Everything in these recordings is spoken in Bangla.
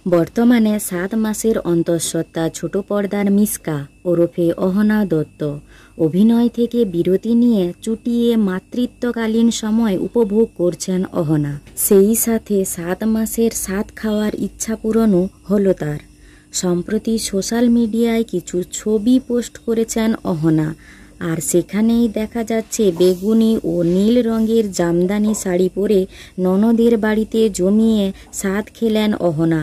বর্তমানে ৭ মাসের অন্তঃসত্ত্বা ছোট পর্দার মিশকা ওরফে অহনা দত্ত অভিনয় থেকে বিরতি নিয়ে চুটিয়ে মাতৃত্বকালীন সময় উপভোগ করছেন অহনা। সেই সাথে ৭ মাসের স্বাদ খাওয়ার ইচ্ছা পূরণও হলো তার। সম্প্রতি সোশ্যাল মিডিয়ায় কিছু ছবি পোস্ট করেছেন অহনা, আর সেখানেই দেখা যাচ্ছে বেগুনি ও নীল রঙের জামদানি শাড়ি পরে ননদের বাড়িতে জমিয়ে স্বাদ খেলেন অহনা।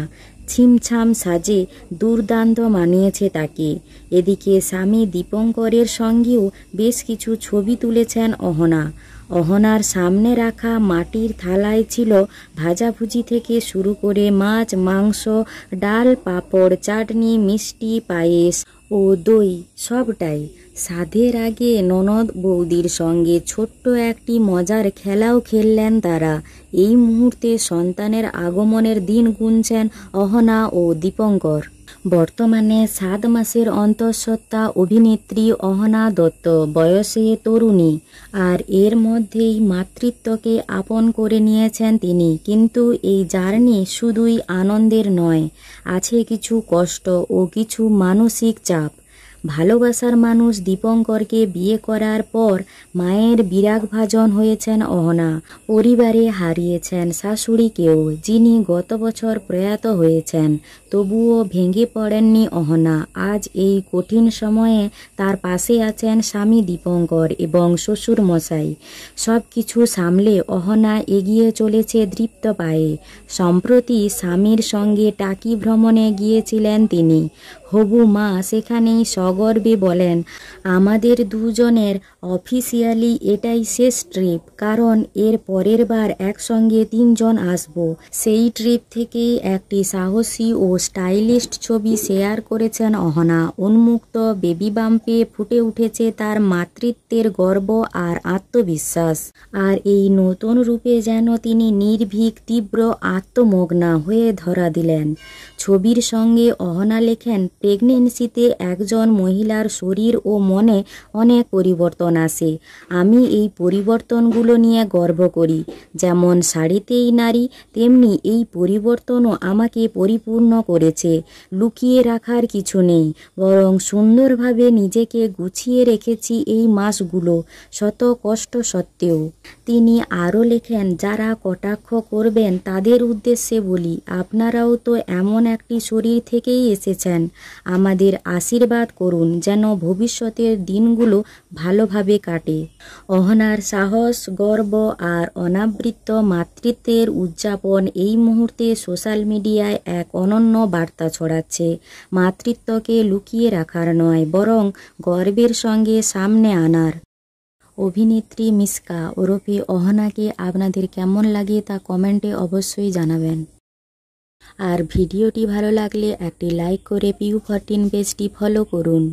ছিমছাম সাজে দুর্দান্ত মানিয়েছে তাকে। এদিকে স্বামী দীপঙ্করের সঙ্গেও বেশ কিছু ছবি তুলেছেন অহনা। অহনার সামনে রাখা মাটির থালায় ছিল ভাজাভুজি থেকে শুরু করে মাছ, মাংস, ডাল, পাঁপড়, চাটনি, মিষ্টি, পায়েস ও দই, সবটাই। স্বাদের আগে ননদ বৌদির সঙ্গে ছোট্ট একটি মজার খেলাও খেললেন তারা। এই মুহূর্তে সন্তানের আগমনের দিন গুনছেন অহনা ও দীপঙ্কর। বর্তমানে ৭ মাসের অন্তঃসত্ত্বা অভিনেত্রী অহনা দত্ত বয়সে তরুণী, আর এর মধ্যেই মাতৃত্বকে আপন করে নিয়েছেন তিনি। কিন্তু এই জার্নি শুধুই আনন্দের নয়, আছে কিছু কষ্ট ও কিছু মানসিক চাপ। ভালোবাসার মানুষ দীপঙ্করকে বিয়ে করার পর মায়ের বিরাগভাজন হয়েছেন অহনা। পরিবারে হারিয়েছেন শাশুড়িকেও, যিনি গত বছর প্রয়াত হয়েছেন। তবুও ভেঙে পড়েননি অহনা। আজ এই কঠিন সময়ে তার পাশে আছেন স্বামী দীপঙ্কর এবং শ্বশুর মশাই। সব কিছু সামলে অহনা এগিয়ে চলেছে দৃপ্ত পায়ে। সম্প্রতি স্বামীর সঙ্গে টাকি ভ্রমণে গিয়েছিলেন তিনি। হবু মা সেখানেই সগর্বে বলেন, আমাদের দুজনের অফিসিয়ালি এটাই শেষ ট্রিপ, কারণ এর পরের বার একসঙ্গে ৩ জন আসব। সেই ট্রিপ থেকেই একটি সাহসী ও স্টাইলিশ ছবি শেয়ার করেছেন অহনা। উন্মুক্ত বেবি বাম্পে ফুটে উঠেছে তার মাতৃত্বের গর্ব আর আত্মবিশ্বাস। আর এই নতুন রূপে যেন তিনি নির্ভীক, তীব্র আত্মমগ্না হয়ে ধরা দিলেন। ছবির সঙ্গে অহনা লেখেন, প্রেগনেন্সিতে একজন মহিলার শরীর ও মনে অনেক পরিবর্তন আসে। আমি এই পরিবর্তনগুলো নিয়ে গর্ব করি। যেমন শাড়িতেই নারী, তেমনি এই পরিবর্তনও আমাকে পরিপূর্ণ করেছে। লুকিয়ে রাখার কিছু নেই, বরং সুন্দরভাবে নিজেকে গুছিয়ে রেখেছি এই মাসগুলো, শত কষ্ট সত্ত্বেও। তিনি আরও লেখেন, যারা কটাক্ষ করবেন তাদের উদ্দেশ্যে বলি, আপনারাও তো এমন একটি শরীর থেকেই এসেছেন। আমাদের আশীর্বাদ করুন যেন ভবিষ্যতের দিনগুলো ভালোভাবে কাটে। অহনার সাহস, গর্ব আর অনাবৃত মাতৃত্বের উদযাপন এই মুহূর্তে সোশ্যাল মিডিয়ায় এক অনন্য বার্তা ছড়াচ্ছে। মাতৃত্বকে লুকিয়ে রাখার নয়, বরং গর্বের সঙ্গে সামনে আনার। অভিনেত্রী মিশকা ওরফে অহনাকে আপনাদের কেমন লাগে তা কমেন্টে অবশ্যই জানাবেন। আর ভিডিওটি ভালো লাগলে একটি লাইক করে PU14 পেজটি ফলো করুন।